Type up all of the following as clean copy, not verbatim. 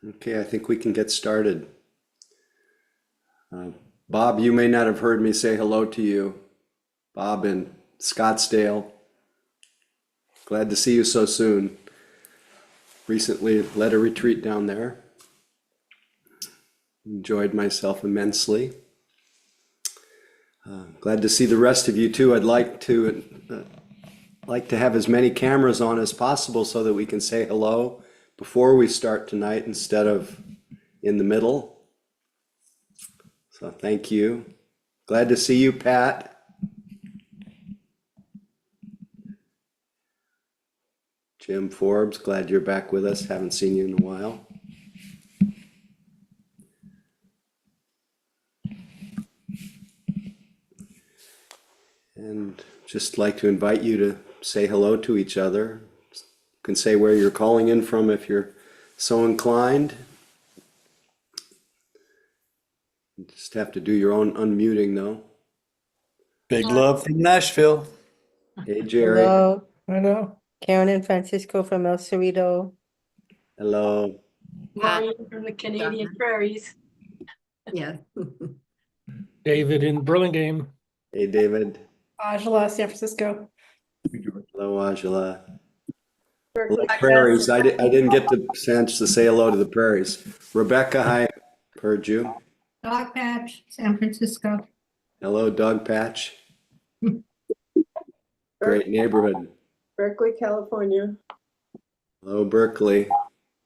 Okay, I think we can get started. Bob, you may not have heard me say hello to you. Bob in Scottsdale. Glad to see you so soon. Recently led a retreat down there. Enjoyed myself immensely. Glad to see the rest of you too. I'd like to have as many cameras on as possible so that we can say hello before we start tonight instead of in the middle. So thank you. Glad to see you, Pat. Jim Forbes, glad you're back with us. Haven't seen you in a while. And just like to invite you to say hello to each other. You can say where you're calling in from if you're so inclined. You just have to do your own unmuting though. Big love from Nashville. Hey, Jerry. Hello, Hello. Karen and Francisco from El Cerrito. Hello. Mario from the Canadian prairies. Yeah. David in Burlingame. Hey, David. Angela, San Francisco. Hello, Angela. Hello, prairies. I didn't get the chance to say hello to the prairies. Rebecca, hi. Heard you. Dog Patch, San Francisco. Hello, Dog Patch. Great neighborhood. Berkeley, California. Hello, Berkeley.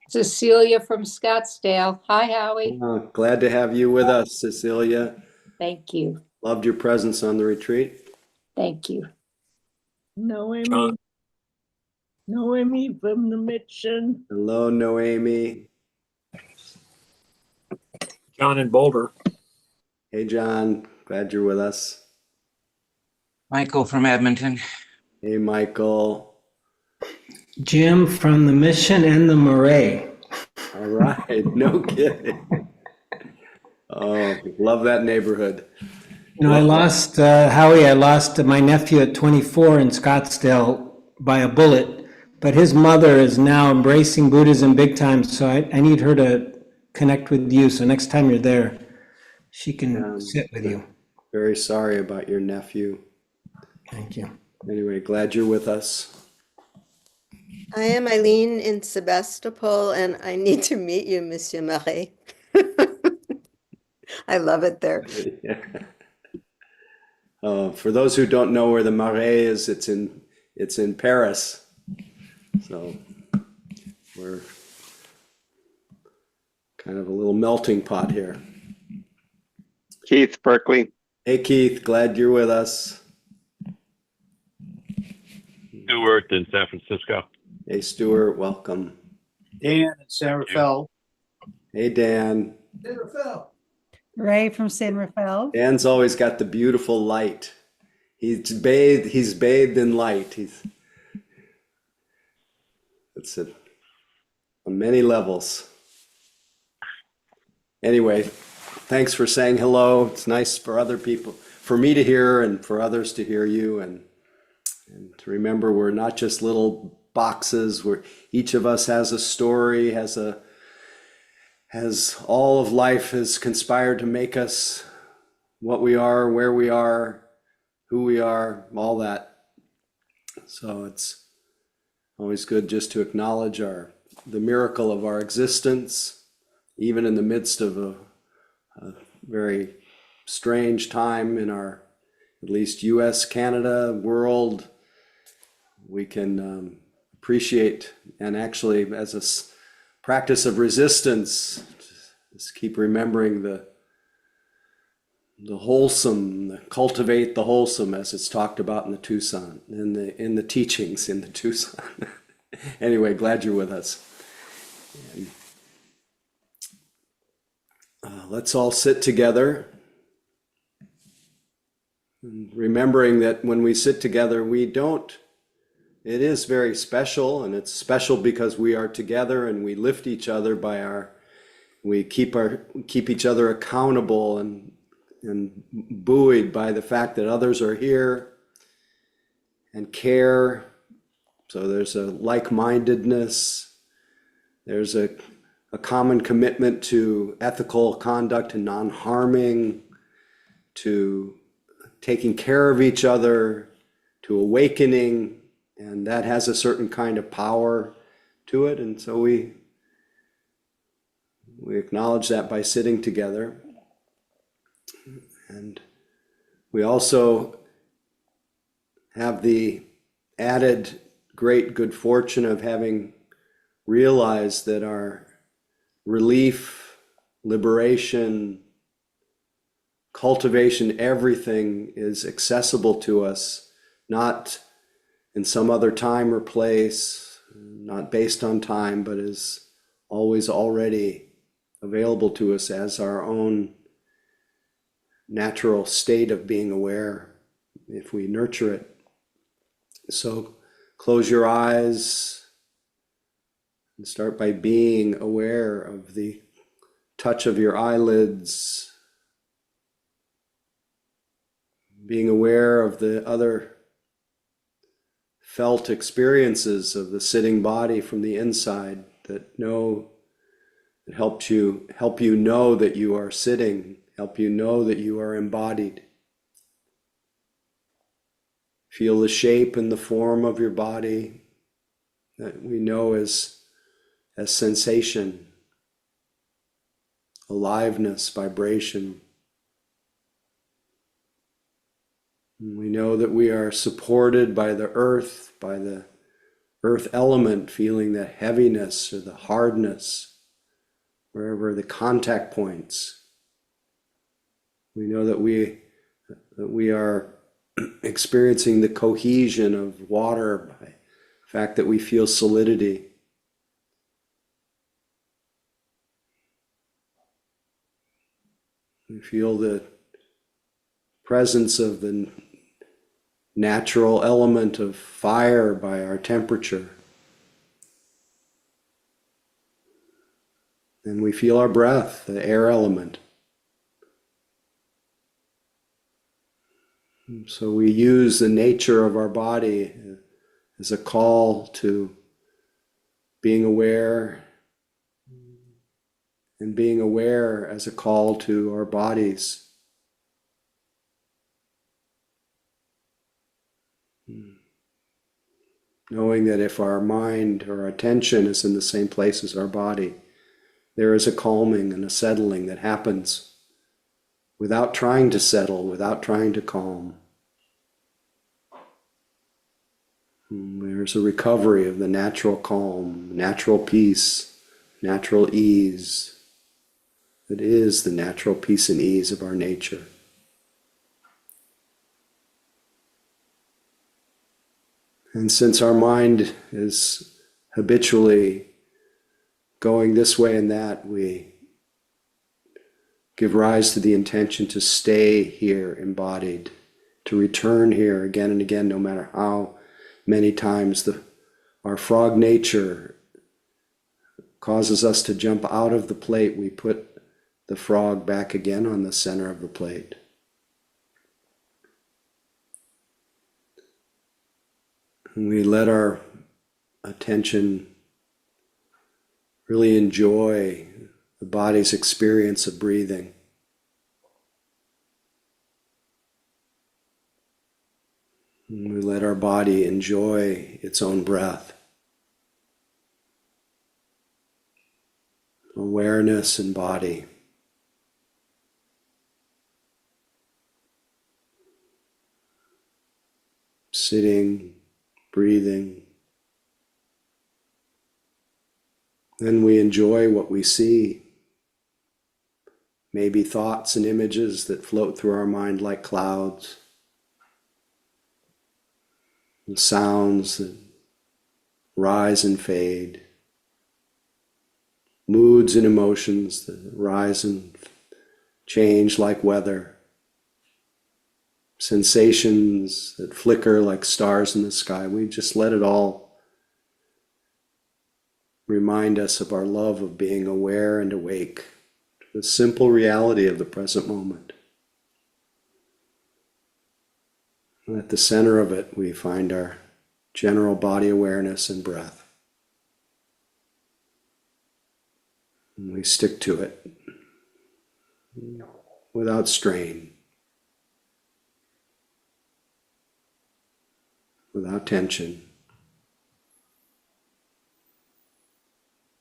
Cecilia from Scottsdale. Hi, Howie. Oh, glad to have you with us, Cecilia. Thank you. Loved your presence on the retreat. Thank you. Noemi. John. Noemi from the mission. Hello, Noemi. John in Boulder. Hey, John. Glad you're with us. Michael from Edmonton. Hey, Michael. Jim from the Mission and the Marais. All right. No kidding. Oh, love that neighborhood. You know, I lost, Howie, I lost my nephew at 24 in Scottsdale by a bullet, but his mother is now embracing Buddhism big time, so I need her to connect with you. So next time you're there, she can sit with you. Very sorry about your nephew. Thank you. Anyway, glad you're with us. I am Eileen in Sebastopol, and I need to meet you, Monsieur Marais. I love it there. For those who don't know where the Marais is, it's in Paris. So we're kind of a little melting pot here. Keith, Berkeley. Hey, Keith, glad you're with us. Stuart in San Francisco. Hey, Stuart, welcome. Dan in San Rafael. Hey, Dan. San Rafael. Ray from San Rafael. Dan's always got the beautiful light. He's bathed in light. It's on many levels. Anyway, thanks for saying hello. It's nice for other people, for me to hear and for others to hear you, and to remember we're not just little boxes. Where each of us has a story, has all of life has conspired to make us what we are, where we are, who we are, all that. So it's always good just to acknowledge the miracle of our existence, even in the midst of a very strange time in our, at least US, Canada, world. We can appreciate, and actually as a practice of resistance, just keep remembering the wholesome, cultivate the wholesome, as it's talked about in the Tucson, in the teachings in the Tucson. Anyway, glad you're with us. And, let's all sit together, remembering that when we sit together, it is very special, and it's special because we are together and we lift each other we keep each other accountable and buoyed by the fact that others are here and care. So there's a like-mindedness, there's a a common commitment to ethical conduct and non-harming, to taking care of each other, to awakening, and that has a certain kind of power to it. And so we acknowledge that by sitting together. And we also have the added great good fortune of having realized that our relief, liberation, cultivation, everything is accessible to us, not in some other time or place, not based on time, but is always already available to us as our own natural state of being aware if we nurture it. So close your eyes and start by being aware of the touch of your eyelids, being aware of the other felt experiences of the sitting body from the inside that help you know that you are sitting, help you know that you are embodied. Feel the shape and the form of your body that we know as sensation, aliveness, vibration. And we know that we are supported by the earth element, feeling the heaviness or the hardness, wherever the contact points. We know that we are experiencing the cohesion of water by the fact that we feel solidity. We feel the presence of the natural element of fire by our temperature. And we feel our breath, the air element. So we use the nature of our body as a call to being aware, and being aware as a call to our bodies. Knowing that if our mind or our attention is in the same place as our body, there is a calming and a settling that happens without trying to settle, without trying to calm. There's a recovery of the natural calm, natural peace, natural ease. That is the natural peace and ease of our nature. And since our mind is habitually going this way and that, we give rise to the intention to stay here embodied, to return here again and again, no matter how many times our frog nature causes us to jump out of the plate. We put the frog back again on the center of the plate. And we let our attention really enjoy the body's experience of breathing. And we let our body enjoy its own breath. Awareness and body. Sitting, breathing. Then we enjoy what we see. Maybe thoughts and images that float through our mind like clouds. And sounds that rise and fade. Moods and emotions that rise and change like weather. Sensations that flicker like stars in the sky. We just let it all remind us of our love of being aware and awake to the simple reality of the present moment. And at the center of it, we find our general body awareness and breath. And we stick to it without strain, without tension.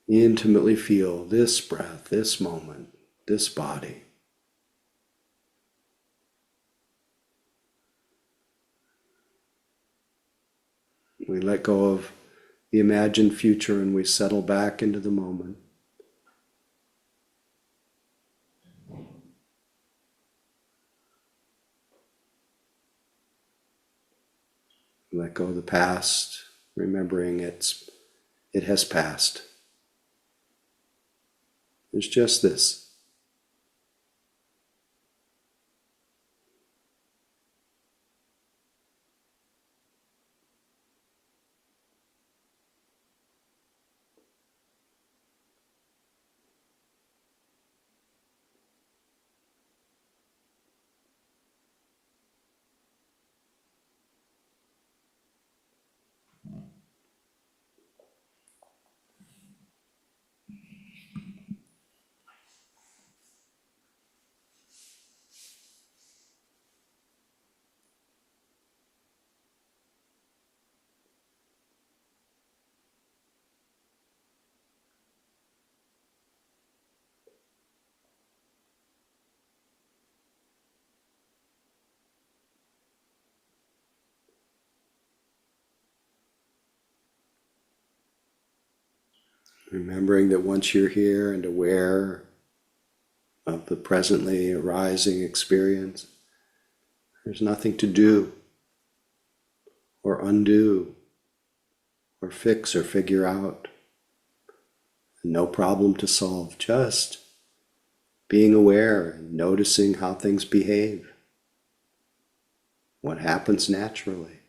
Intimately feel this breath, this moment, this body. We let go of the imagined future and we settle back into the moment. Let go of the past, remembering it has passed. There's just this. Remembering that once you're here and aware of the presently arising experience, there's nothing to do or undo or fix or figure out. No problem to solve, just being aware and noticing how things behave, what happens naturally.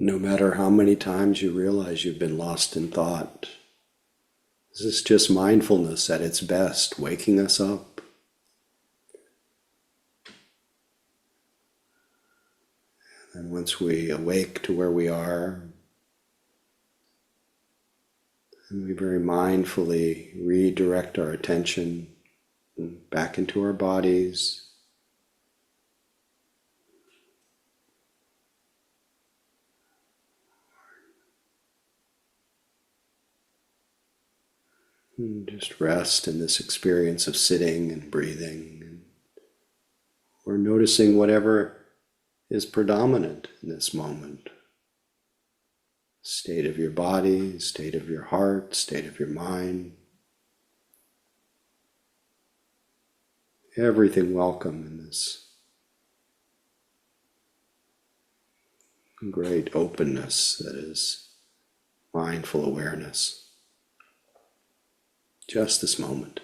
No matter how many times you realize you've been lost in thought, this is just mindfulness at its best, waking us up. And once we awake to where we are, and we very mindfully redirect our attention back into our bodies. And just rest in this experience of sitting and breathing, or noticing whatever is predominant in this moment. State of your body, state of your heart, state of your mind. Everything welcome in this great openness that is mindful awareness. Just this moment.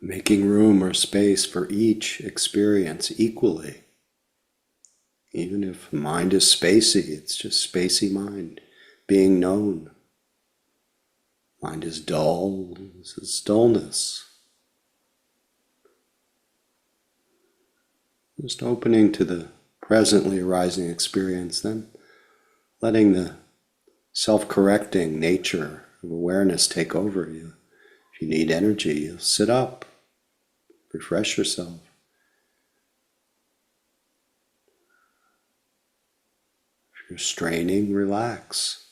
Making room or space for each experience equally. Even if mind is spacey, it's just spacey mind being known. Mind is dull, this is dullness. Just opening to the presently arising experience, then letting the self-correcting nature of awareness take over you. If you need energy, you'll sit up, refresh yourself. If you're straining, relax.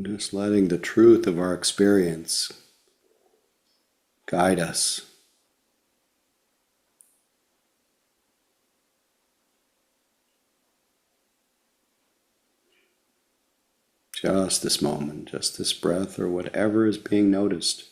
Just letting the truth of our experience guide us. Just this moment, just this breath, or whatever is being noticed.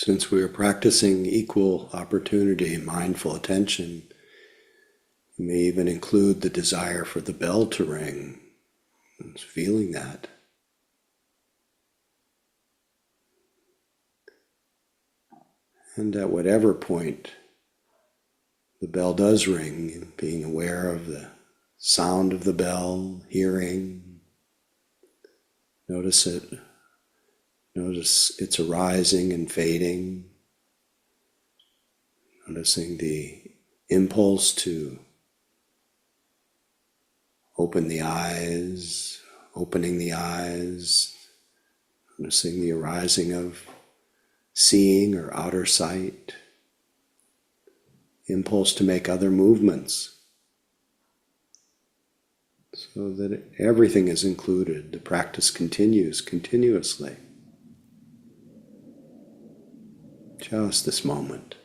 since we are practicing equal opportunity, mindful attention, you may even include the desire for the bell to ring, and feeling that. And at whatever point the bell does ring, being aware of the sound of the bell, hearing, notice it. Notice its arising and fading. Noticing the impulse to open the eyes, opening the eyes. Noticing the arising of seeing or outer sight. Impulse to make other movements. So that everything is included. The practice continues continuously. Just this moment.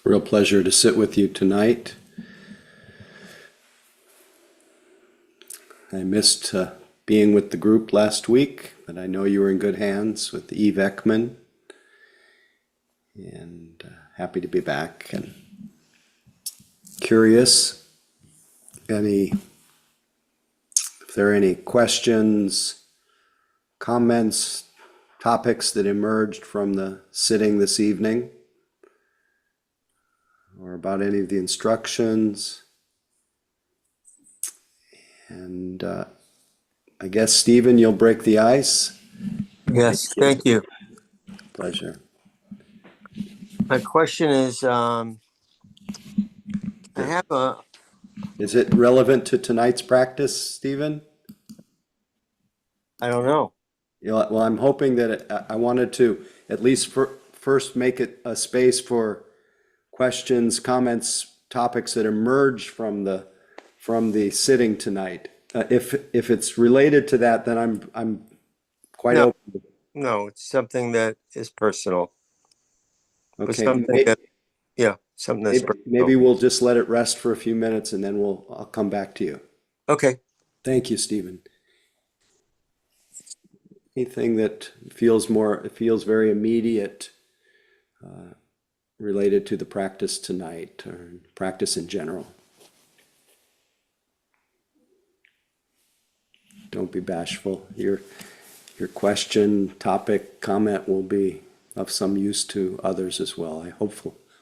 Real pleasure to sit with you tonight. I missed being with the group last week, but I know you were in good hands with Eve Ekman. And happy to be back and curious if there are any questions, comments, topics that emerged from the sitting this evening, or about any of the instructions. And I guess, Stephen, you'll break the ice. Yes, thank you. Pleasure. My question is, I have a, Is it relevant to tonight's practice, Stephen? I don't know. Well, I'm hoping that I wanted to at least first make it a space for questions, comments, topics that emerge from the sitting tonight. If it's related to that, then I'm quite No. open. No, it's something that is personal. But Okay, something that, yeah, something that's personal. maybe we'll just let it rest for a few minutes and then I'll come back to you. Okay. Thank you, Stephen. Anything that feels very immediate, related to the practice tonight or practice in general? Don't be bashful. Your question, topic, comment will be of some use to others as well.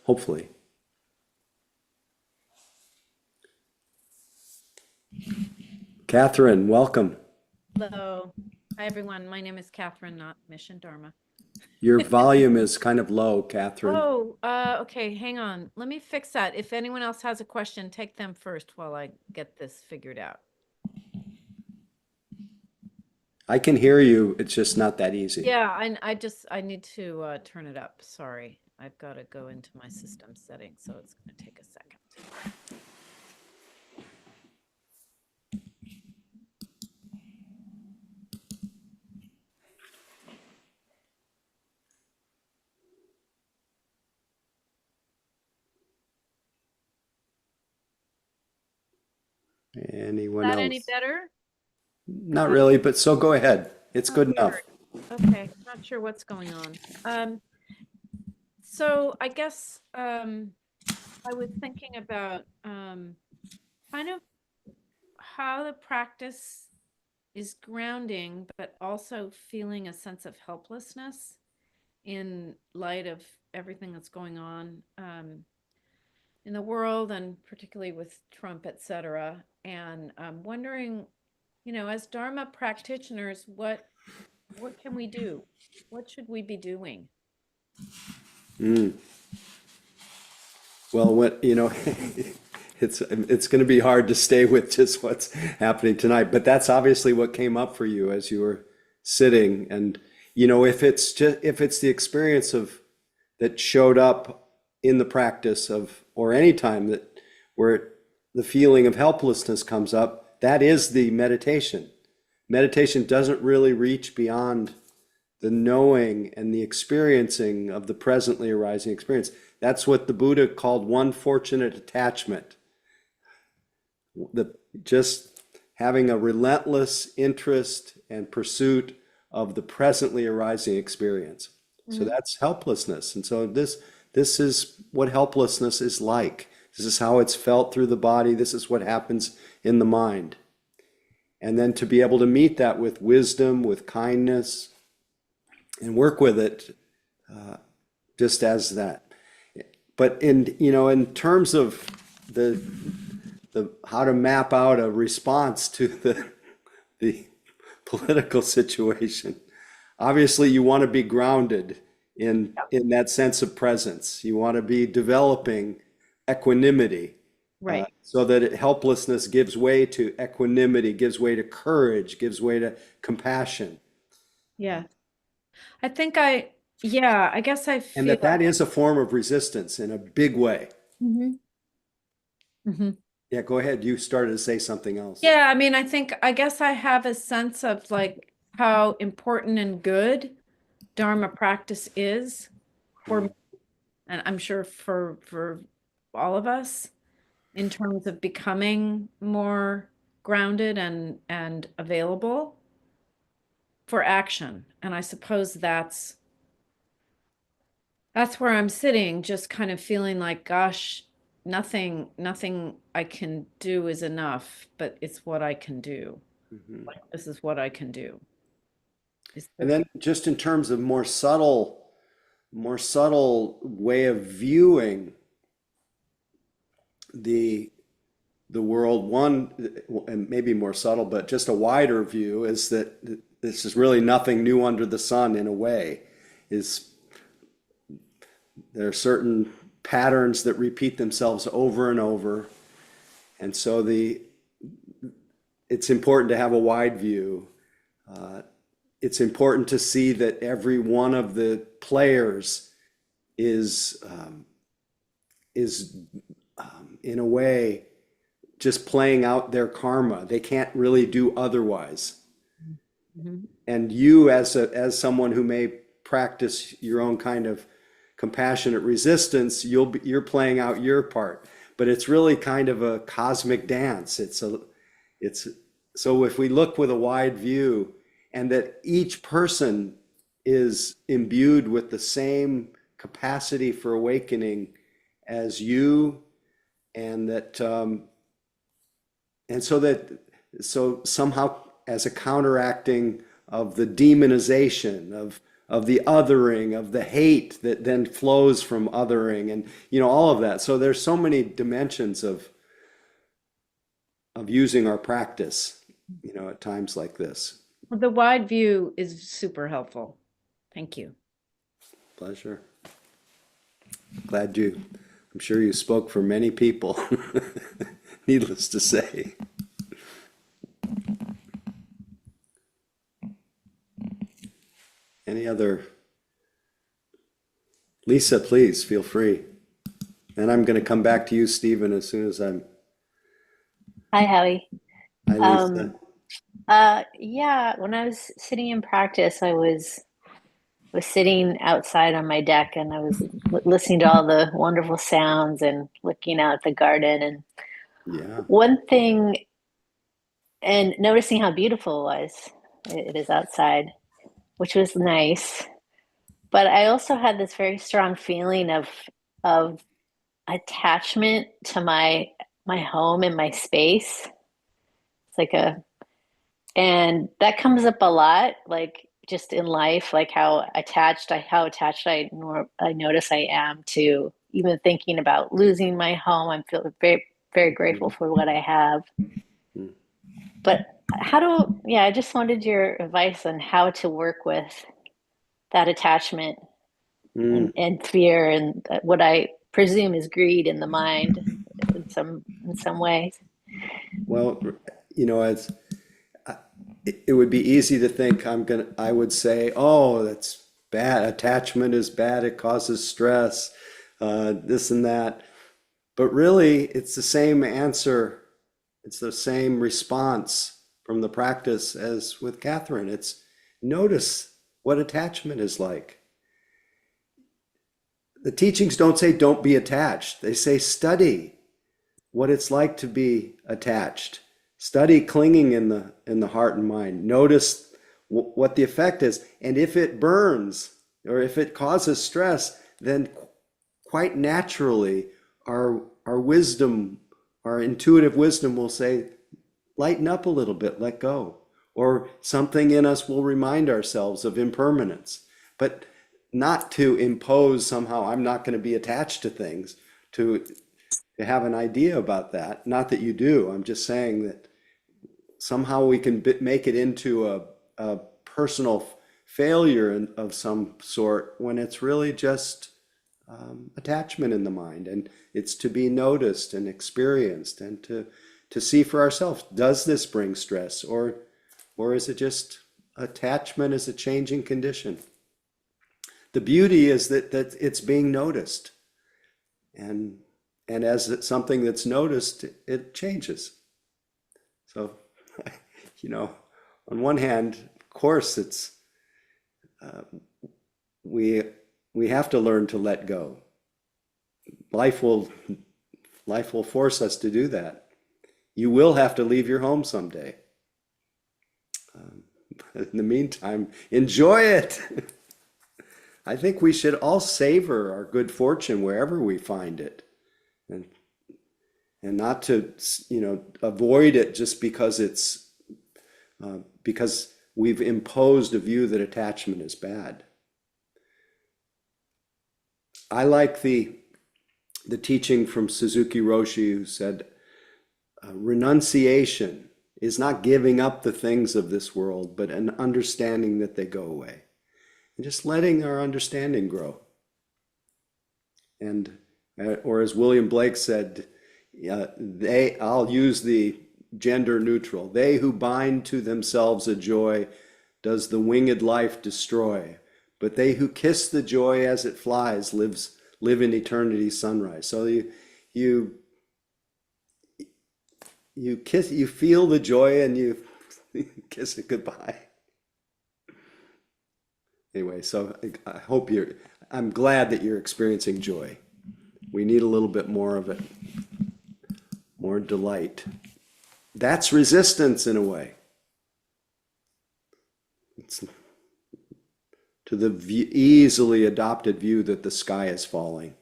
Hopefully. Catherine, welcome. Hello. Hi, everyone. My name is Catherine, not Mission Dharma. Your volume is kind of low, Catherine. Oh, okay. Hang on. Let me fix that. If anyone else has a question, take them first while I get this figured out. I can hear you. It's just not that easy. Yeah, I need to turn it up. Sorry. I've got to go into my system settings, so it's going to take a second. Anyone Is that else? any better? Not really, but so go ahead. It's good enough. Okay, not sure what's going on. So I guess I was thinking about kind of how the practice is grounding, but also feeling a sense of helplessness in light of everything that's going on in the world, and particularly with Trump, et cetera. And I'm wondering, as Dharma practitioners, what can we do? What should we be doing? Well, it's going to be hard to stay with just what's happening tonight, but that's obviously what came up for you as you were sitting. And if it's the experience that showed up in the practice or any time where the feeling of helplessness comes up, that is the meditation. Meditation doesn't really reach beyond the knowing and the experiencing of the presently arising experience. That's what the Buddha called one fortunate attachment. Just having a relentless interest and pursuit of the presently arising experience. Mm-hmm. So that's helplessness. And so this is what helplessness is like. This is how it's felt through the body. This is what happens in the mind. And then to be able to meet that with wisdom, with kindness, and work with it just as that. But in terms of the how to map out a response to the political situation, obviously you want to be grounded in that sense of presence. You want to be developing equanimity, right? So that helplessness gives way to equanimity, gives way to courage, gives way to compassion. Yeah. I guess I feel. And that is a form of resistance in a big way. Mm-hmm. Mm-hmm. Yeah, go ahead. You started to say something else. Yeah, I guess I have a sense of like how important and good Dharma practice is for me, and I'm sure for all of us, in terms of becoming more grounded and available for action. And I suppose that's where I'm sitting, just kind of feeling like, gosh, nothing I can do is enough, but it's what I can do. Mhm. Like, this is what I can do. And then just in terms of more subtle way of viewing the world, one, and maybe more subtle, but just a wider view, is that this is really nothing new under the sun in a way. Is there are certain patterns that repeat themselves over and over, and so it's important to have a wide view. It's important to see that every one of the players is in a way just playing out their karma. They can't really do otherwise. Mhm. And you, as someone who may practice your own kind of compassionate resistance, you're playing out your part. But it's really kind of a cosmic dance. So if we look with a wide view, and that each person is imbued with the same capacity for awakening as you, and that and so somehow, as a counteracting of the demonization of the othering, of the hate that then flows from othering, and all of that. So there's so many dimensions of using our practice at times like this. Well, the wide view is super helpful. Thank you. Pleasure. I'm sure you spoke for many people, needless to say. Any other? Lisa, please feel free. And I'm going to come back to you, Stephen, as soon as I'm. Hi, Howie. Hi, Lisa. Yeah, when I was sitting in practice, I was sitting outside on my deck, and I was listening to all the wonderful sounds and looking out at the garden. And Yeah. one thing, and noticing how beautiful it was. It is outside, which was nice. But I also had this very strong feeling of attachment to my home and my space. It's like and that comes up a lot, like just in life, like how attached I notice I am to even thinking about losing my home. I'm feeling very, very grateful for what I have. But I just wanted your advice on how to work with that attachment and fear and what I presume is greed in the mind in some ways. Well, it would be easy to think I would say, oh, that's bad. Attachment is bad. It causes stress, this and that. But really, it's the same answer. It's the same response from the practice as with Catherine. It's notice what attachment is like. The teachings don't say don't be attached. They say study what it's like to be attached. Study clinging in the heart and mind. Notice what the effect is. And if it burns or if it causes stress, then quite naturally our wisdom, our intuitive wisdom will say, lighten up a little bit, let go. Or something in us will remind ourselves of impermanence. But not to impose somehow, I'm not going to be attached to things, to have an idea about that. Not that you do. I'm just saying that somehow we can make it into a personal failure of some sort when it's really just attachment in the mind. And it's to be noticed and experienced and to see for ourselves, does this bring stress, or is it just attachment is a changing condition? The beauty is that it's being noticed. And as it's something that's noticed, it changes. So, on one hand, of course, it's we have to learn to let go. Life will force us to do that. you will have to leave your home someday. In the meantime, enjoy it. I think we should all savor our good fortune wherever we find it, and not to, avoid it just because it's because we've imposed a view that attachment is bad. I like the teaching from Suzuki Roshi, who said, renunciation is not giving up the things of this world, but an understanding that they go away. And just letting our understanding grow. And, or as William Blake said, I'll use the gender neutral, they who bind to themselves a joy does the winged life destroy, but they who kiss the joy as it flies live in eternity's sunrise. So you kiss, you feel the joy and you kiss it goodbye. Anyway, so I'm glad that you're experiencing joy. We need a little bit more of it, more delight. That's resistance in a way. It's to the easily adopted view that the sky is falling.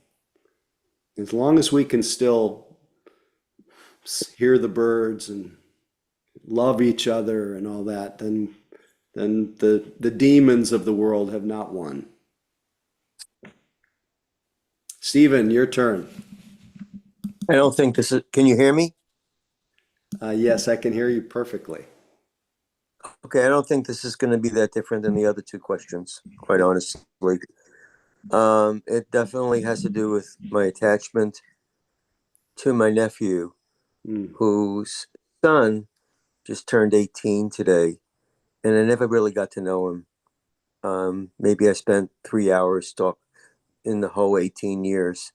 As long as we can still hear the birds and love each other and all that, then the demons of the world have not won. Stephen, your turn. I don't think this is, can you hear me? Yes, I can hear you perfectly. Okay, I don't think this is going to be that different than the other two questions, quite honestly. It definitely has to do with my attachment to my nephew, whose son just turned 18 today, and I never really got to know him. Maybe I spent 3 hours talking in the whole 18 years.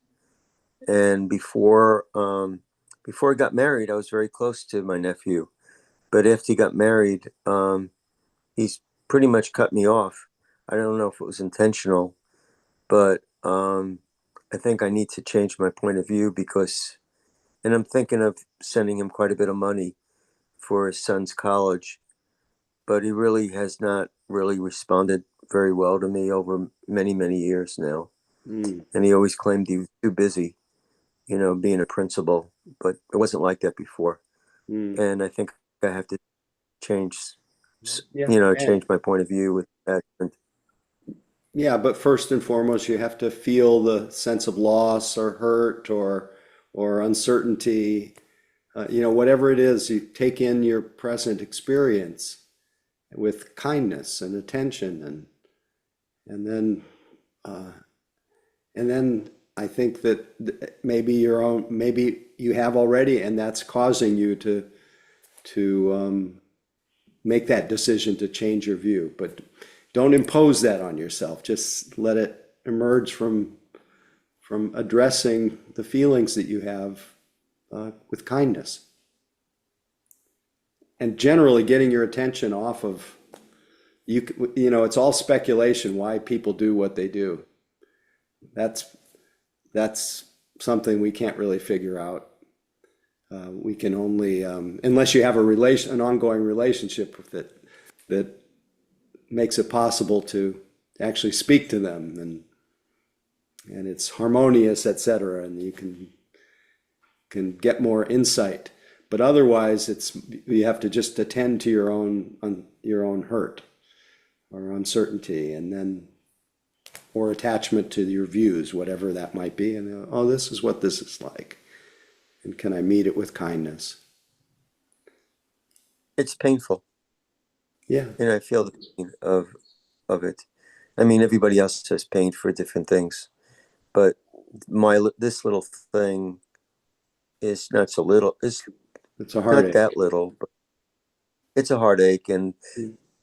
And before I got married, I was very close to my nephew. But after he got married, he's pretty much cut me off. I don't know if it was intentional, but I think I need to change my point of view and I'm thinking of sending him quite a bit of money for his son's college, but he really has not really responded very well to me over many, many years now. And he always claimed he was too busy, being a principal, but it wasn't like that before. And I think I have to change, change my point of view with that. Yeah, but first and foremost, you have to feel the sense of loss or hurt or uncertainty. Whatever it is, you take in your present experience with kindness and attention, and then I think that maybe you have already, and that's causing you to make that decision to change your view. But don't impose that on yourself. Just let it emerge from addressing the feelings that you have with kindness. And generally getting your attention off of, it's all speculation why people do what they do. That's something we can't really figure out. We can only, unless you have an ongoing relationship with it that makes it possible to actually speak to them, and it's harmonious, etc., and you can get more insight. But otherwise, you have to just attend to your own hurt or uncertainty, and then or attachment to your views, whatever that might be, and this is what this is like, and can I meet it with kindness? It's painful. Yeah. And I feel the pain of it. I mean, everybody else has pain for different things, but this little thing is not so little. It's a heartache. Not that little, but it's a heartache.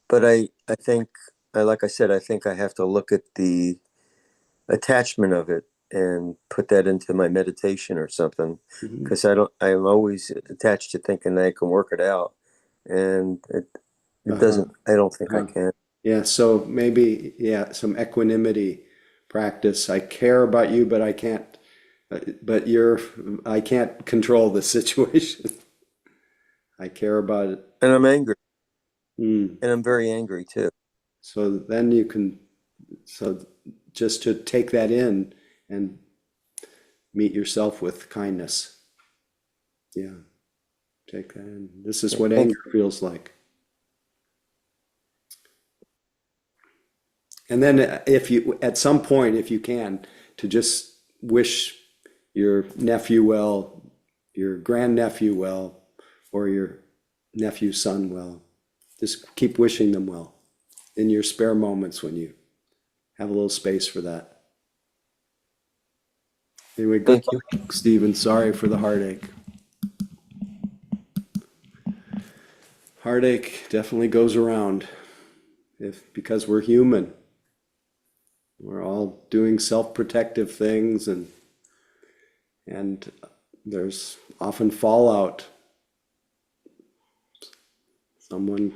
But I think, like I said, I think I have to look at the attachment of it and put that into my meditation or something, because I'm always attached to thinking that I can work it out, and it doesn't. I don't think I can. Yeah, so maybe some equanimity practice. I care about you, but I can't. I can't control the situation. I care about it. And I'm angry. Mm. And I'm very angry too. So then you can, so just to take that in and meet yourself with kindness. Yeah, take that in. This is what Thank anger feels like. And then if you, at some point, if you can, to just wish your nephew well, your grandnephew well, or your nephew's son well. Just keep wishing them well in your spare moments when you have a little space for that. Anyway, good Thank you. luck, Stephen. Sorry for the heartache. Heartache definitely goes around because we're human. We're all doing self-protective things, and there's often fallout. Someone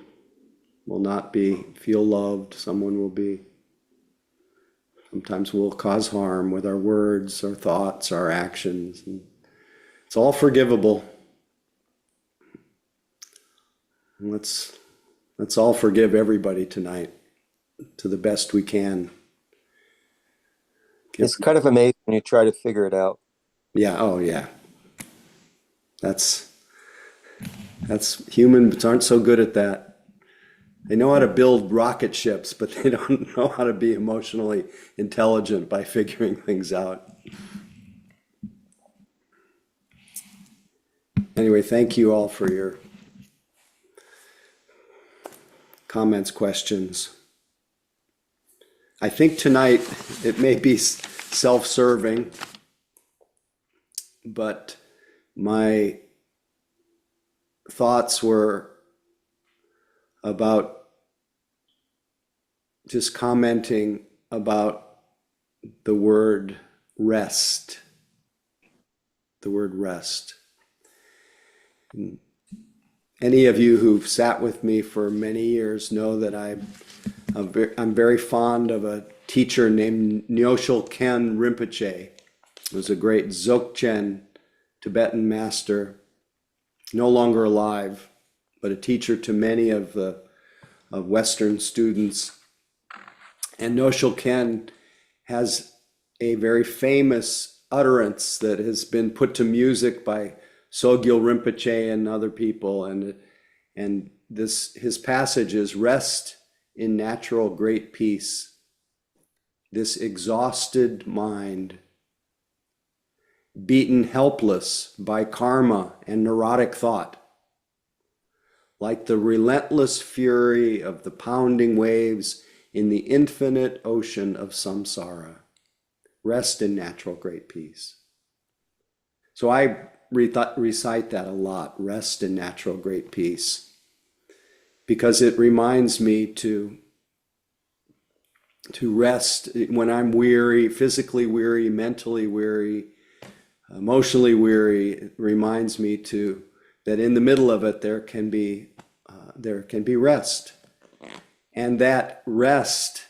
will not feel loved. Someone will be, sometimes we'll cause harm with our words, our thoughts, our actions. And it's all forgivable. And let's all forgive everybody tonight to the best we can. It's kind of amazing when you try to figure it out. Yeah, oh yeah. That's humans aren't so good at that. They know how to build rocket ships, but they don't know how to be emotionally intelligent by figuring things out. Anyway, thank you all for your comments, questions. I think tonight it may be self-serving, but my thoughts were about just commenting about the word rest. The word rest. Any of you who've sat with me for many years know that I'm very fond of a teacher named Nyoshul Ken Rinpoche. He was a great Dzogchen Tibetan master, no longer alive, but a teacher to many of Western students. And Nyoshul Ken has a very famous utterance that has been put to music by Sogyal Rinpoche and other people. And his passage is, rest in natural great peace. This exhausted mind, beaten helpless by karma and neurotic thought, like the relentless fury of the pounding waves in the infinite ocean of samsara. Rest in natural great peace. So I recite that a lot, rest in natural great peace, because it reminds me to rest when I'm weary, physically weary, mentally weary, emotionally weary. It reminds me that in the middle of it there can be rest, and that rest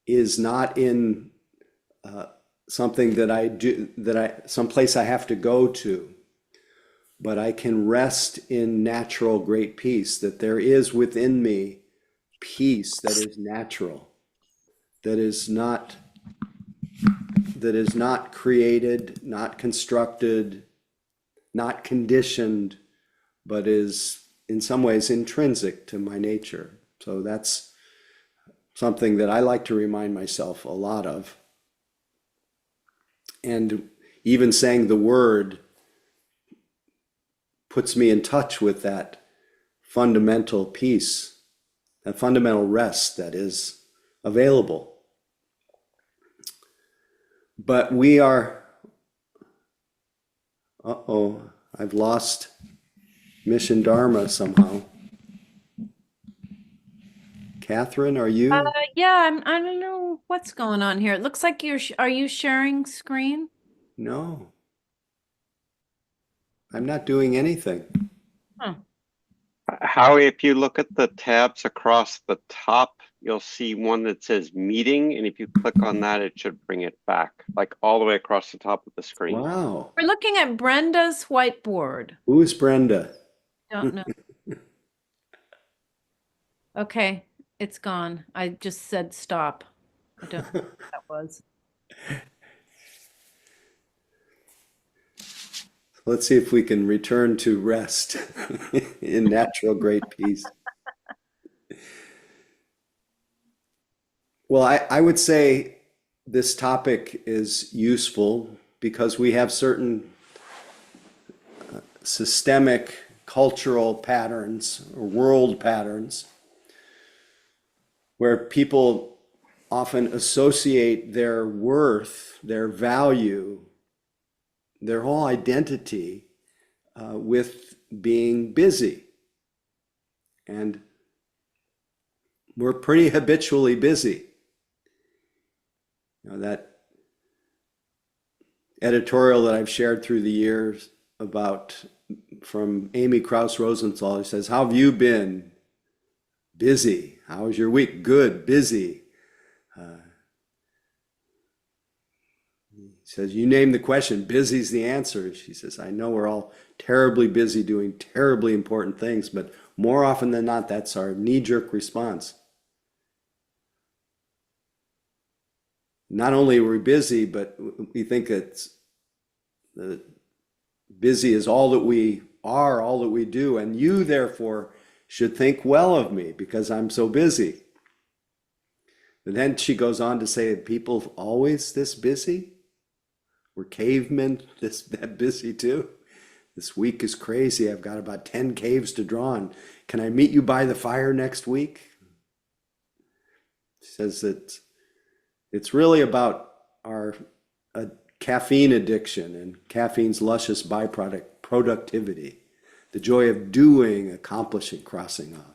is not in something that I do, someplace I have to go to, but I can rest in natural great peace, that there is within me peace that is natural, that is not created, not constructed, not conditioned, but is in some ways intrinsic to my nature. So that's something that I like to remind myself a lot of. And even saying the word puts me in touch with that fundamental peace, that fundamental rest that is available. But we are, I've lost Mission Dharma somehow. Catherine, are you? Yeah, I don't know what's going on here. It looks like are you sharing screen? No, I'm not doing anything. Huh. Howie, if you look at the tabs across the top, you'll see one that says meeting. And if you click on that, it should bring it back, like all the way across the top of the screen. Wow. We're looking at Brenda's whiteboard. Who's Brenda? Don't know. Okay, it's gone. I just said stop. I don't know what that was. Let's see if we can return to rest in natural great peace. Well, I would say this topic is useful because we have certain systemic cultural patterns or world patterns where people often associate their worth, their value, their whole identity with being busy. And we're pretty habitually busy. You know, that editorial that I've shared through the years about from Amy Krauss Rosenthal, who says, "How have you been?" Busy. "How was your week?" "Good, busy." He says, "You name the question, busy's the answer." She says, "I know we're all terribly busy doing terribly important things, but more often than not, that's our knee-jerk response. Not only are we busy, but we think it's busy is all that we are, all that we do, and you therefore should think well of me because I'm so busy." And then she goes on to say, "People always this busy? We're cavemen that busy too? This week is crazy. I've got about 10 caves to draw on. Can I meet you by the fire next week?" She says that it's really about our caffeine addiction and caffeine's luscious byproduct, productivity, the joy of doing, accomplishing, crossing off.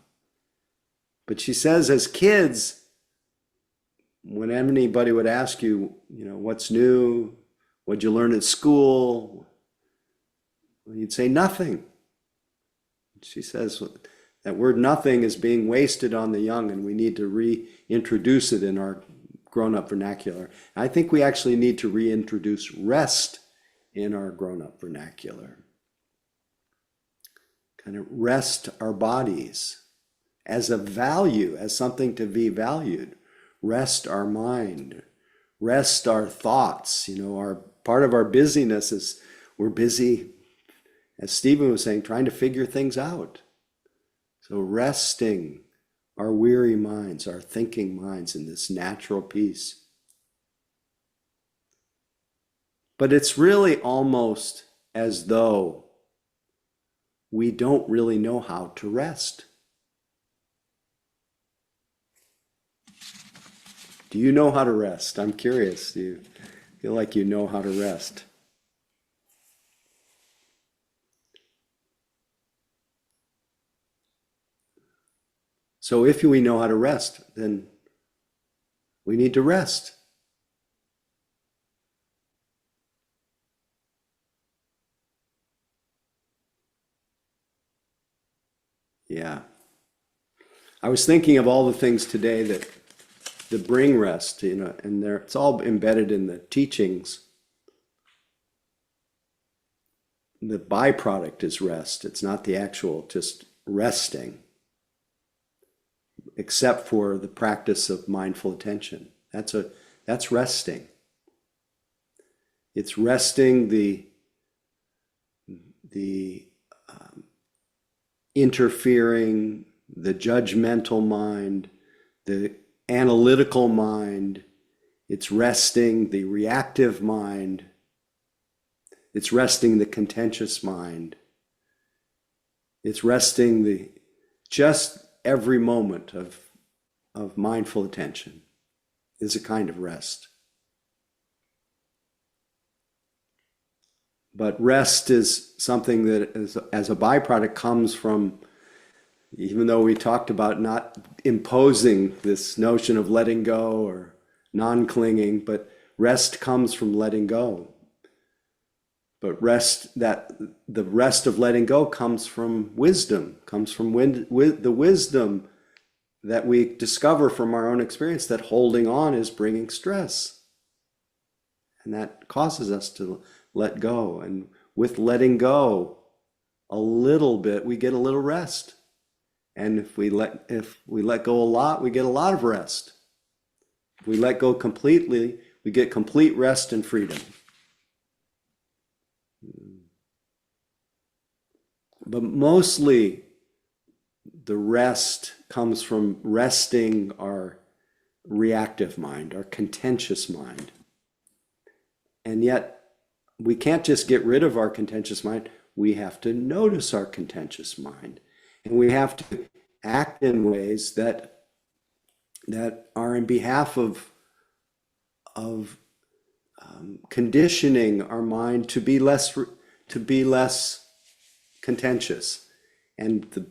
But she says, as kids, when anybody would ask you, what's new? What'd you learn at school? Well, you'd say nothing. She says that word nothing is being wasted on the young, and we need to reintroduce it in our grown-up vernacular. I think we actually need to reintroduce rest in our grown-up vernacular. Kind of rest our bodies as a value, as something to be valued. Rest our mind, rest our thoughts. Our part of our busyness is we're busy, as Stephen was saying, trying to figure things out. So resting our weary minds, our thinking minds in this natural peace. But it's really almost as though we don't really know how to rest. Do you know how to rest? I'm curious. Do you feel like you know how to rest? So if we know how to rest, then we need to rest. Yeah. I was thinking of all the things today that bring rest, and it's all embedded in the teachings. The byproduct is rest. It's not the actual just resting, except for the practice of mindful attention. That's resting. It's resting the interfering, the judgmental mind, the analytical mind. It's resting the reactive mind. It's resting the contentious mind. It's resting just every moment of mindful attention is a kind of rest. But rest is something that as a byproduct comes from, even though we talked about not imposing this notion of letting go or non-clinging, but rest comes from letting go. But the rest of letting go comes from wisdom, comes from the wisdom that we discover from our own experience that holding on is bringing stress. And that causes us to let go. And with letting go a little bit, we get a little rest. And if we let go a lot, we get a lot of rest. If we let go completely, we get complete rest and freedom. But mostly the rest comes from resting our reactive mind, our contentious mind. And yet we can't just get rid of our contentious mind. We have to notice our contentious mind. And we have to act in ways that are in behalf of conditioning our mind to be less contentious. And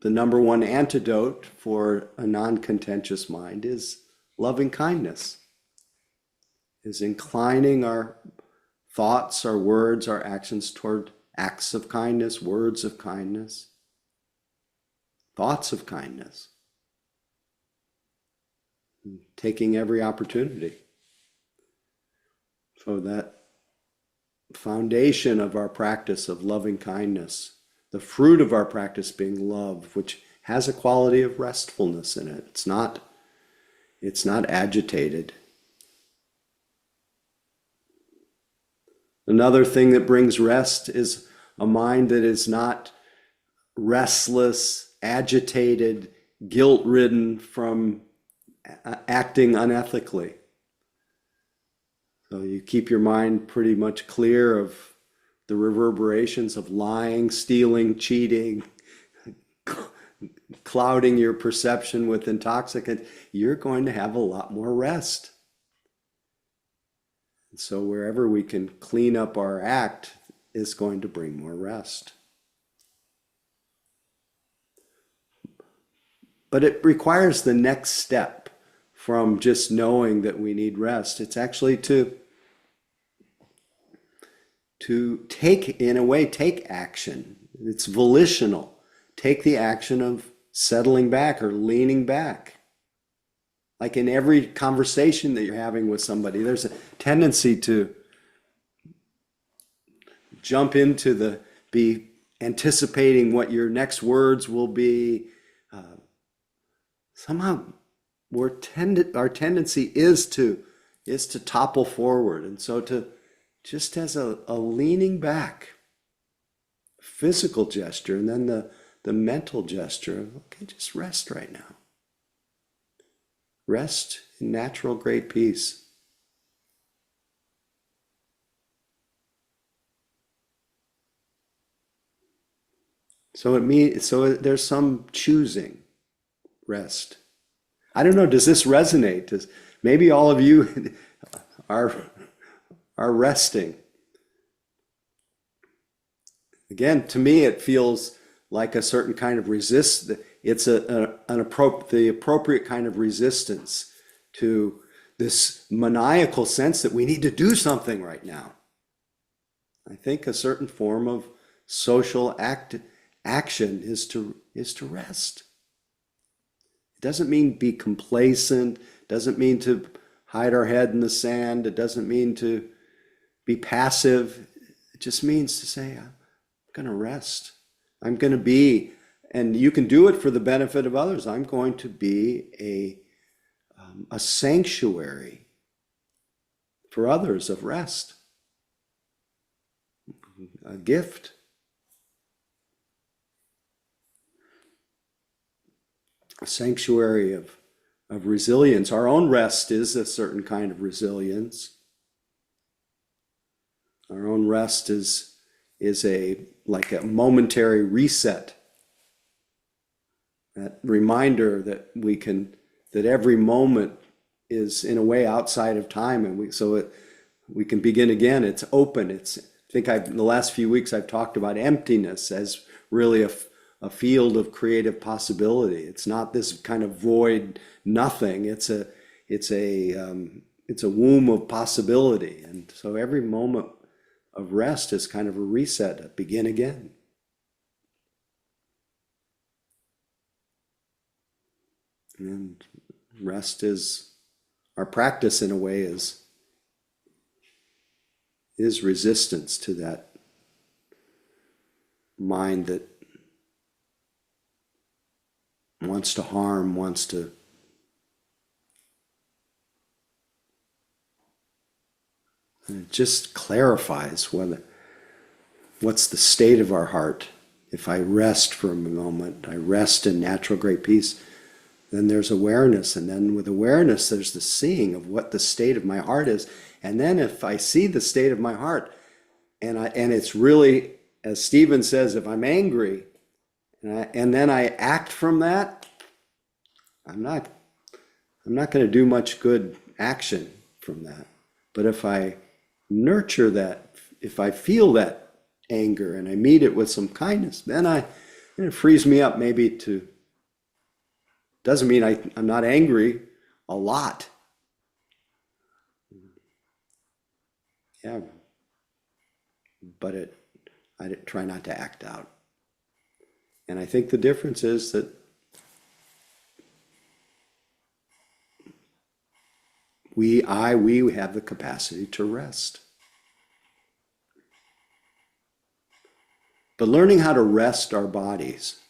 the number one antidote for a non-contentious mind is loving kindness, is inclining our thoughts, our words, our actions toward acts of kindness, words of kindness, thoughts of kindness, taking every opportunity. So that foundation of our practice of loving kindness, the fruit of our practice being love, which has a quality of restfulness in it. It's not agitated. Another thing that brings rest is a mind that is not restless, agitated, guilt-ridden from acting unethically. So you keep your mind pretty much clear of the reverberations of lying, stealing, cheating, clouding your perception with intoxicant, you're going to have a lot more rest. And so wherever we can clean up our act is going to bring more rest. But it requires the next step from just knowing that we need rest. It's actually to take, in a way, take action. It's volitional. Take the action of settling back or leaning back. Like in every conversation that you're having with somebody, there's a tendency to jump into be anticipating what your next words will be. Somehow our tendency is to topple forward. And so to just as a leaning back, physical gesture, and then the mental gesture of, okay, just rest right now. Rest in natural great peace. So there's some choosing rest. I don't know, does this resonate? Maybe all of you are resting. Again, to me, it feels like a certain kind of it's the appropriate kind of resistance to this maniacal sense that we need to do something right now. I think a certain form of social action is to rest. It doesn't mean be complacent, doesn't mean to hide our head in the sand, it doesn't mean to be passive. It just means to say, I'm going to rest. I'm going to be, and you can do it for the benefit of others, I'm going to be a sanctuary for others of rest, a gift. A sanctuary of resilience. Our own rest is a certain kind of resilience. Our own rest is like a momentary reset. That reminder that that every moment is in a way outside of time, and we can begin again. It's open. I think in the last few weeks I've talked about emptiness as really a field of creative possibility. It's not this kind of void nothing. It's a womb of possibility. And so every moment of rest is kind of a reset, a begin again. And rest is, our practice in a way is resistance to that mind that wants to harm, wants to and it just clarifies what's the state of our heart. If I rest for a moment, I rest in natural great peace, then there's awareness. And then with awareness, there's the seeing of what the state of my heart is. And then if I see the state of my heart, and it's really, as Stephen says, if I'm angry, and then I act from that, I'm not going to do much good action from that. But if I nurture that, if I feel that anger and I meet it with some kindness, then it frees me up maybe to, doesn't mean I'm not angry a lot. Yeah, but I try not to act out. And I think the difference is that we have the capacity to rest. But learning how to rest our bodies.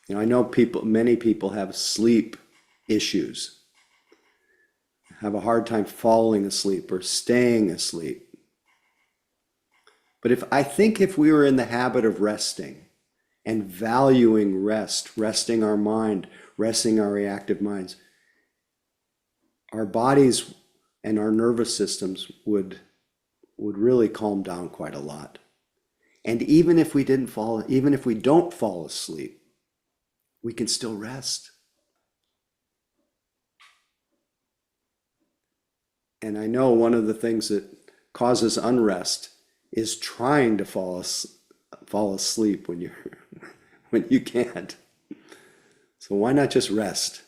I know many people have sleep issues, have a hard time falling asleep or staying asleep. But if we were in the habit of resting and valuing rest, resting our mind, resting our reactive minds, our bodies and our nervous systems would really calm down quite a lot. And even if we don't fall asleep, we can still rest. And I know one of the things that causes unrest is trying to fall asleep when you can't. So why not just rest?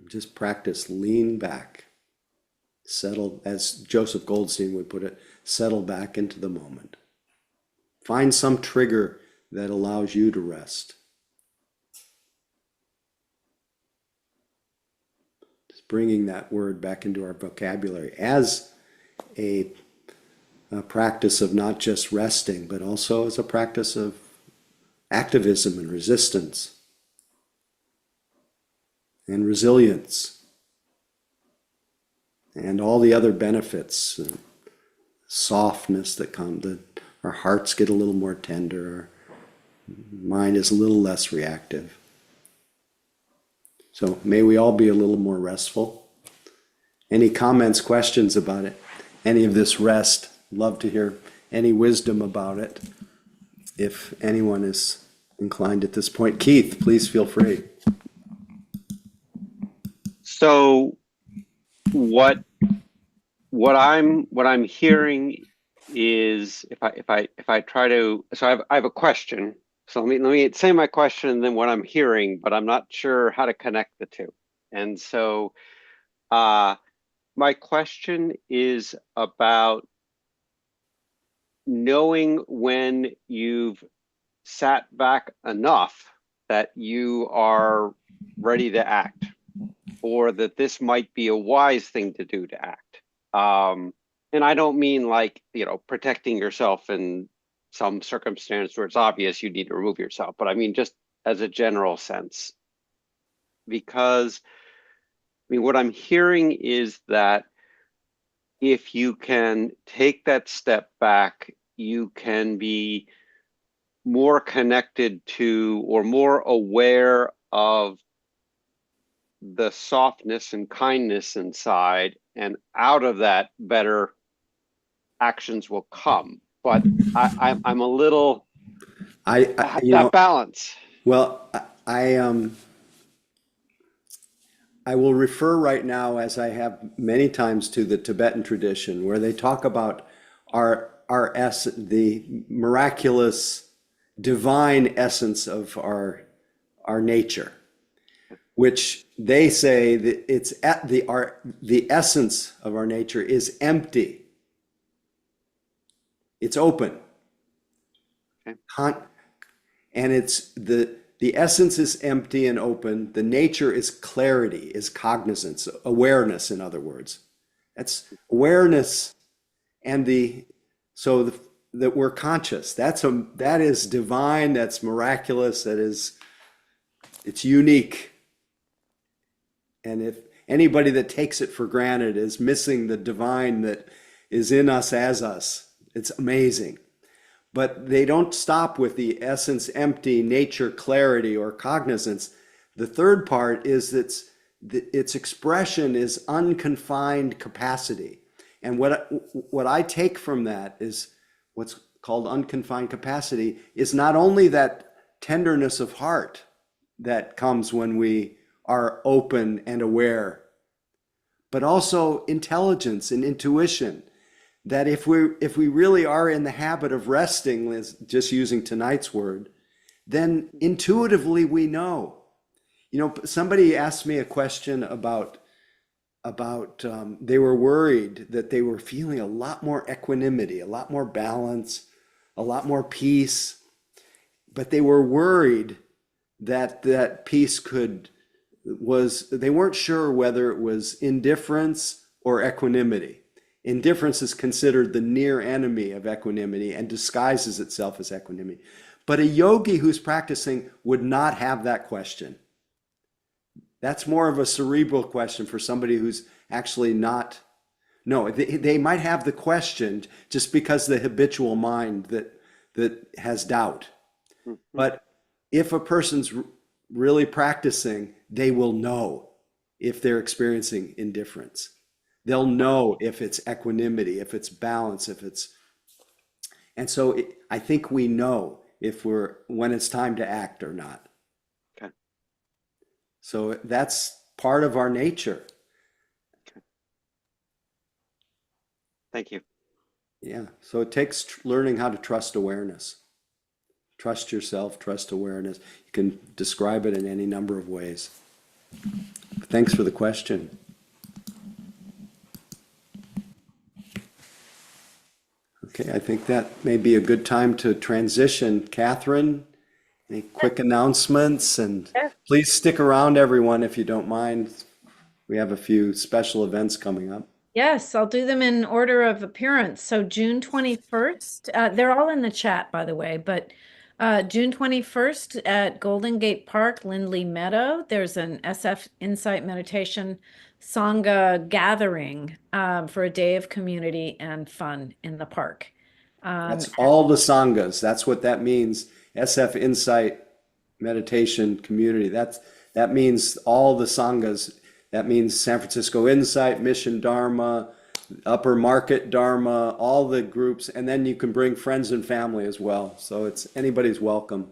Just practice, lean back, settle, as Joseph Goldstein would put it, settle back into the moment. Find some trigger that allows you to rest. Just bringing that word back into our vocabulary as a practice of not just resting, but also as a practice of activism and resistance and resilience and all the other benefits, softness that come, that our hearts get a little more tender, our mind is a little less reactive. So may we all be a little more restful. Any comments, questions about it? Any of this rest? Love to hear any wisdom about it. If anyone is inclined at this point. Keith, please feel free. So what I'm hearing is if I try to, so I have a question. So let me say my question and then what I'm hearing, but I'm not sure how to connect the two. And so my question is about knowing when you've sat back enough that you are ready to act, or that this might be a wise thing to do to act. And I don't mean like, protecting yourself in some circumstance where it's obvious you need to remove yourself, but I mean just as a general sense. Because what I'm hearing is that if you can take that step back, you can be more connected to or more aware of the softness and kindness inside, and out of that better actions will come. But I'm a little that balance. Well, I will refer right now, as I have many times, to the Tibetan tradition where they talk about the miraculous divine essence of our nature. which they say that it's at the essence of our nature is empty. It's open. Okay. And it's the essence is empty and open. The nature is clarity, is cognizance, awareness, in other words. That's awareness, and that we're conscious. That is divine. That's miraculous. It's unique. And if anybody that takes it for granted is missing the divine that is in us as us, it's amazing. But they don't stop with the essence, empty, nature, clarity, or cognizance. The third part is that its expression is unconfined capacity. And what I take from that is what's called unconfined capacity is not only that tenderness of heart that comes when we are open and aware, but also intelligence and intuition. That if we really are in the habit of resting, just using tonight's word, then intuitively we know. You know, somebody asked me a question about they were worried that they were feeling a lot more equanimity, a lot more balance, a lot more peace, but they were worried that peace they weren't sure whether it was indifference or equanimity. Indifference is considered the near enemy of equanimity and disguises itself as equanimity. But a yogi who's practicing would not have that question. That's more of a cerebral question for somebody who's actually not. No, they might have the question just because the habitual mind that has doubt. But if a person's really practicing, they will know if they're experiencing indifference. They'll know if it's equanimity, if it's balance, and so I think we know when it's time to act or not. Okay. So that's part of our nature. Okay. Thank you. Yeah. So it takes learning how to trust awareness. Trust yourself, trust awareness. You can describe it in any number of ways. Thanks for the question. Okay, I think that may be a good time to transition. Catherine, any quick announcements? And please stick around, everyone, if you don't mind. We have a few special events coming up. Yes, I'll do them in order of appearance. So June 21st, they're all in the chat, by the way, but June 21st at Golden Gate Park, Lindley Meadow, there's an SF Insight Meditation Sangha gathering for a day of community and fun in the park. That's all the Sanghas. That's what that means. SF Insight Meditation Community. That means all the Sanghas. That means San Francisco Insight, Mission Dharma, Upper Market Dharma, all the groups. And then you can bring friends and family as well. So anybody's welcome.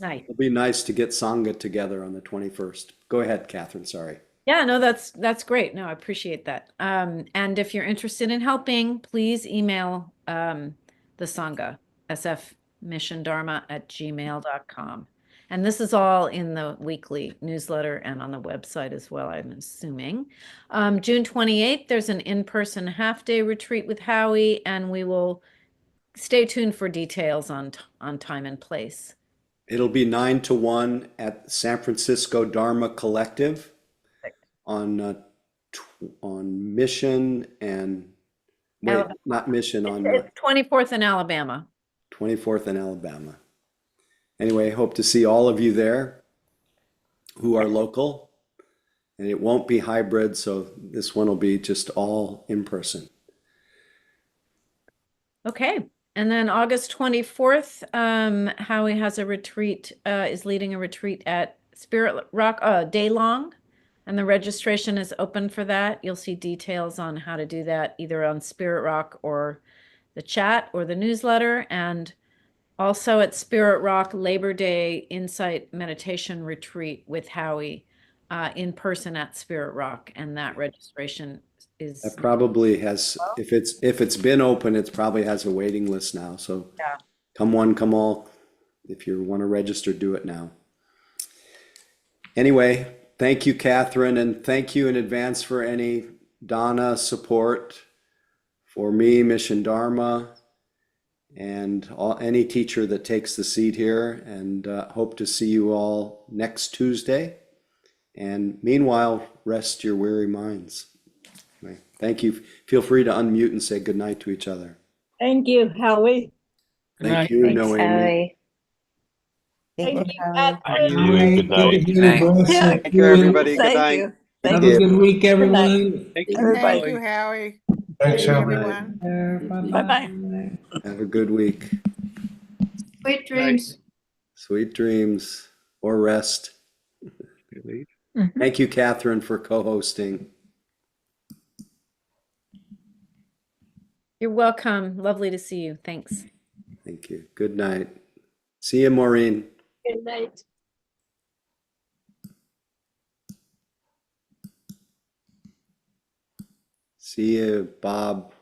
Nice. It'll be nice to get Sangha together on the 21st. Go ahead, Catherine. Sorry. Yeah, no, that's great. No, I appreciate that. And if you're interested in helping, please email the Sangha, sfmissiondharma@gmail.com. And this is all in the weekly newsletter and on the website as well, I'm assuming. June 28th, there's an in-person half-day retreat with Howie, and we will stay tuned for details on time and place. It'll be 9 to 1 at San Francisco Dharma Collective on Mission and not Mission, on It's 24th in Alabama. 24th in Alabama. Anyway, hope to see all of you there who are local, and it won't be hybrid, so this one will be just all in person. Okay. And then August 24th, Howie has a retreat, is leading a retreat at Spirit Rock, day long, and the registration is open for that. You'll see details on how to do that either on Spirit Rock or the chat or the newsletter. And also at Spirit Rock, Labor Day Insight Meditation Retreat with Howie in person at Spirit Rock. And that registration is... That probably has, if it's been open, it probably has a waiting list now. So yeah. Come one, come all. If you want to register, do it now. Anyway, thank you, Catherine, and thank you in advance for any Donna support for me, Mission Dharma, and any teacher that takes the seat here. And hope to see you all next Tuesday. And meanwhile, rest your weary minds. Right. Thank you. Feel free to unmute and say goodnight to each other. Thank you, Howie. Good Thank night. you, Thanks, Noemi. Howie. Thank Thank you, you, Howie. Thank Edmund. you and Hi, good good to night. hear Good your night. voice. Yeah, Thank you, everybody. Good thank night. you. Have Thank a you. good week, Good night. everyone. Thank you, Everybody. everybody. Howie. Thanks, Good night, Howie. everyone. Bye-bye. Bye-bye. Have a good week. Sweet dreams. Sweet dreams or rest. Mhm. Thank you, Catherine, for co-hosting. You're welcome. Lovely to see you. Thanks. Thank you. Good night. See you, Maureen. Good night. See you, Bob.